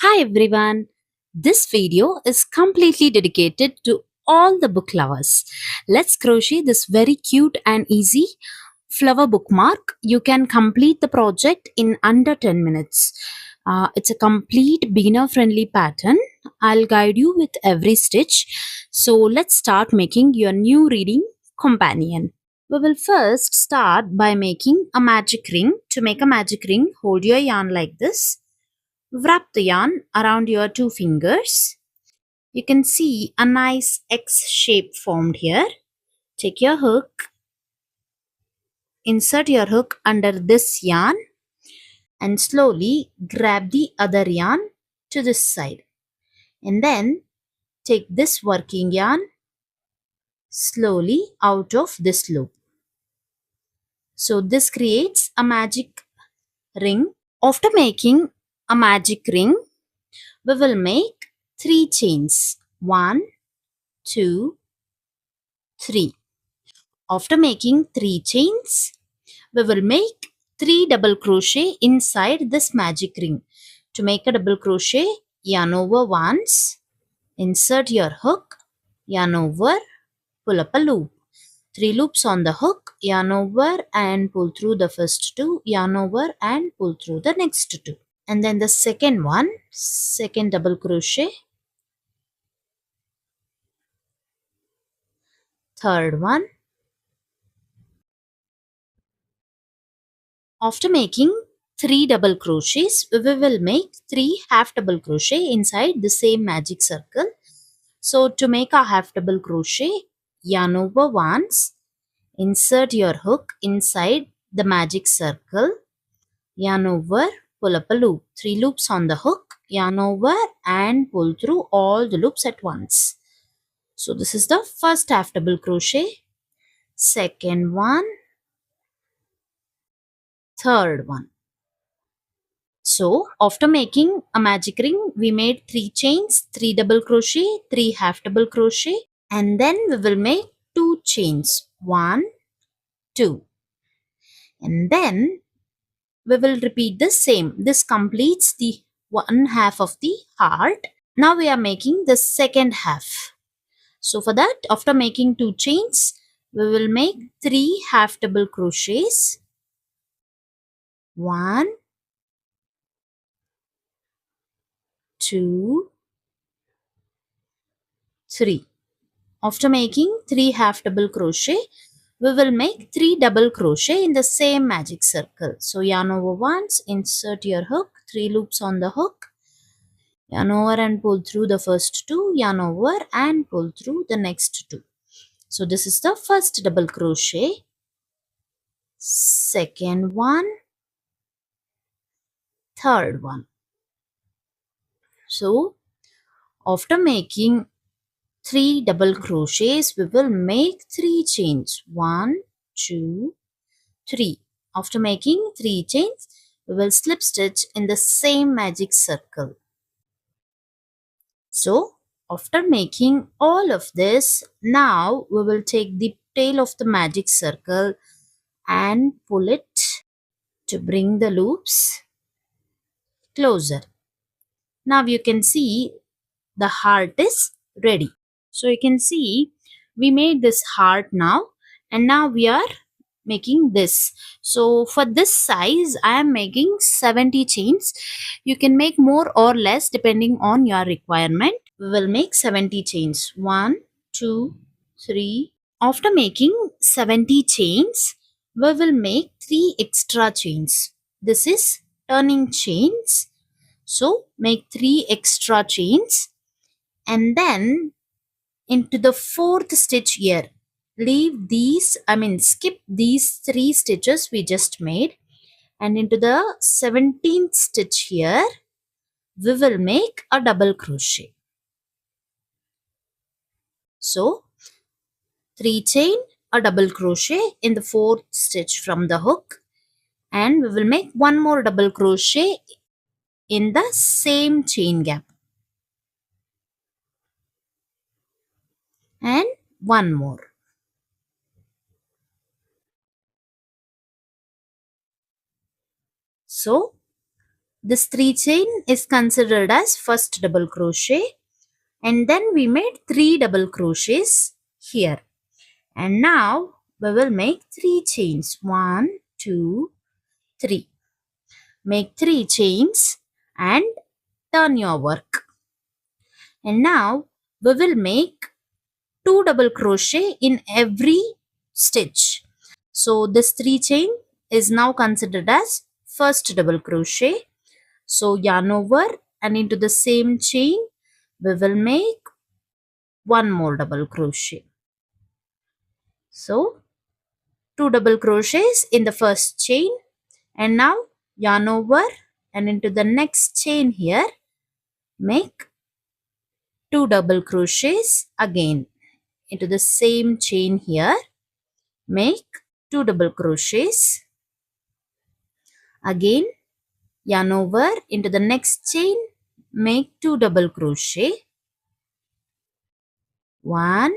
Hi everyone! This video is completely dedicated to all the book lovers. Let's crochet this very cute and easy flower bookmark. You can complete the project in under 10 minutes. It's a complete beginner friendly pattern. I'll guide you with every stitch. So let's start making your new reading companion. We will first start by making a magic ring. To make a magic ring, hold your yarn like this. Wrap the yarn around your two fingers. You can see a nice X shape formed here. Take your hook, insert your hook under this yarn and slowly grab the other yarn to this side. And then take this working yarn slowly out of this loop. So this creates a magic ring. After making a magic ring, we will make 3 chains. 1, 2, 3. After making 3 chains, we will make 3 double crochet inside this magic ring. To make a double crochet, yarn over once, insert your hook, yarn over, pull up a loop. 3 loops on the hook, yarn over and pull through the first 2, yarn over and pull through the next 2. And then the second one, second double crochet, third one. After making 3 double crochets, we will make 3 half double crochet inside the same magic circle. So to make a half double crochet, yarn over once, insert your hook inside the magic circle, yarn over, pull up a loop. 3 loops on the hook, yarn over and pull through all the loops at once. So this is the first half double crochet, second one, third one. So after making a magic ring, we made 3 chains, 3 double crochet, 3 half double crochet, and then we will make 2 chains, 1, 2. And then we will repeat the same. This completes the one half of the heart. Now we are making the second half. So for that, after making 2 chains, we will make 3 half double crochets, 1, 2, 3. After making 3 half double crochet, we will make 3 double crochet in the same magic circle. So yarn over once, insert your hook, 3 loops on the hook, yarn over and pull through the first 2, yarn over and pull through the next 2. So this is the first double crochet, second one, third one. So after making 3 double crochets, we will make 3 chains, 1, 2, 3. After making 3 chains, we will slip stitch in the same magic circle. So after making all of this, now we will take the tail of the magic circle and pull it to bring the loops closer. Now you can see the heart is ready. So you can see we made this heart now, and now we are making this. So for this size I am making 70 chains. You can make more or less depending on your requirement. We will make 70 chains, 1, 2, 3. After making 70 chains, we will make 3 extra chains. This is turning chains. So make 3 extra chains, and then into the 4th stitch here, skip these 3 stitches we just made, and into the 17th stitch here we will make a double crochet. So 3 chain, a double crochet in the 4th stitch from the hook, and we will make 1 more double crochet in the same chain gap, and 1 more. So This 3 chain is considered as first double crochet, and then we made 3 double crochets here. And now we will make 3 chains. 1, 2, 3. Make 3 chains and turn your work. And now we will make 2 double crochet in every stitch. So this 3 chain is now considered as first double crochet. So yarn over and into the same chain we will make one more double crochet. So 2 double crochets in the first chain, and now yarn over and into the next chain here make 2 double crochets again into the same chain here, make 2 double crochets again, yarn over into the next chain, make 2 double crochet, 1,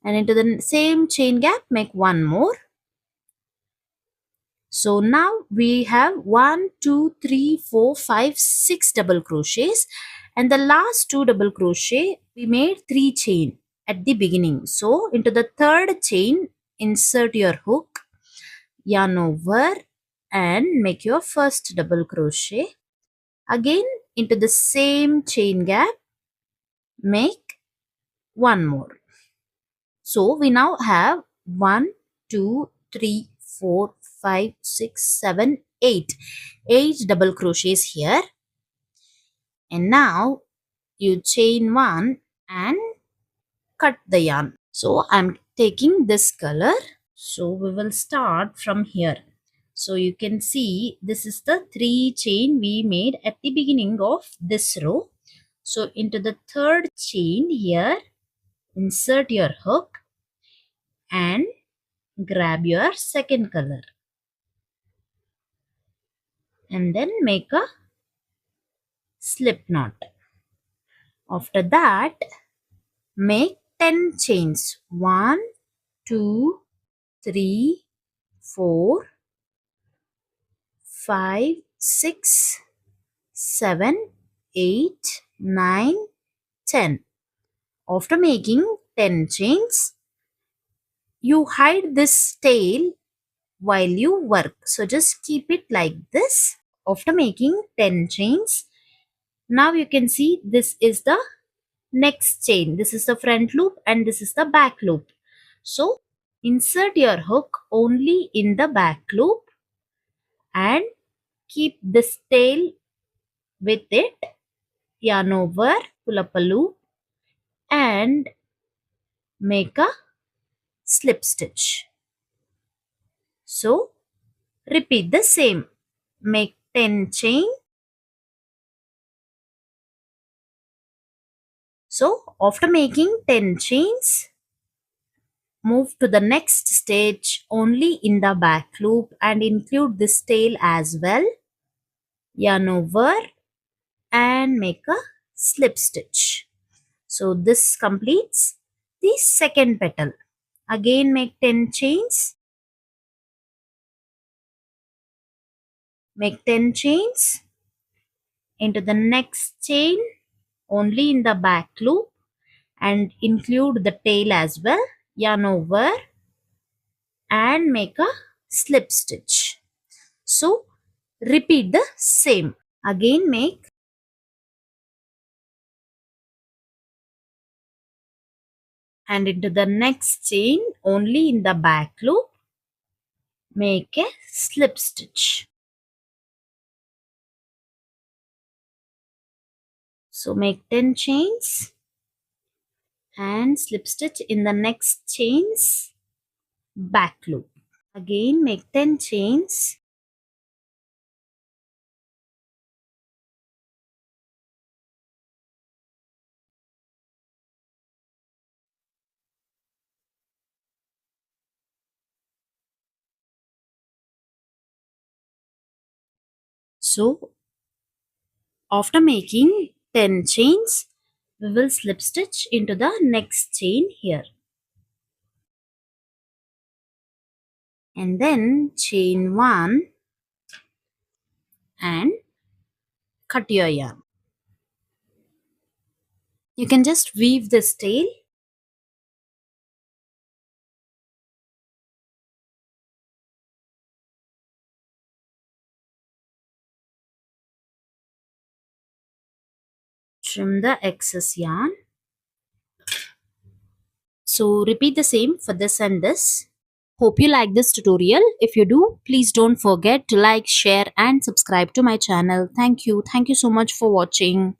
and into the same chain gap make one more. So now we have 1, 2, 3, 4, 5, 6 double crochets, and the last 2 double crochet we made 3 chain at the beginning. So into the third chain insert your hook, yarn over and make your first double crochet. Again into the same chain gap make one more. So we now have 1, 2, 3, 4, 5, 6, 7, 8. 8 double crochets here. And now you chain 1 and cut the yarn. So I'm taking this color. So we will start from here. So you can see this is the 3 chain we made at the beginning of this row. So into the third chain here, insert your hook and grab your second color. And then make a slip knot. After that, make 10 chains. 1, 2, 3, 4, 5, 6, 7, 8, 9, 10. After making 10 chains, you hide this tail while you work. So just keep it like this. After making 10 chains, now you can see this is the next chain. This is the front loop and this is the back loop. So insert your hook only in the back loop and keep this tail with it. Yarn over, pull up a loop and make a slip stitch. So repeat the same. Make 10 chain. So after making 10 chains, move to the next stitch only in the back loop and include this tail as well. Yarn over and make a slip stitch. So this completes the second petal. Again make 10 chains. Make 10 chains into the next chain only in the back loop and include the tail as well. Yarn over and make a slip stitch. So repeat the same. Again make and into the next chain only in the back loop make a slip stitch. So make 10 chains and slip stitch in the next chain's back loop. Again make 10 chains so after making 10 chains, we will slip stitch into the next chain here. And then chain 1 and cut your yarn. You can just weave this tail. Trim the excess yarn. So repeat the same for this and this. Hope you like this tutorial. If you do, please don't forget to like, share and subscribe to my channel. Thank you. Thank you so much for watching.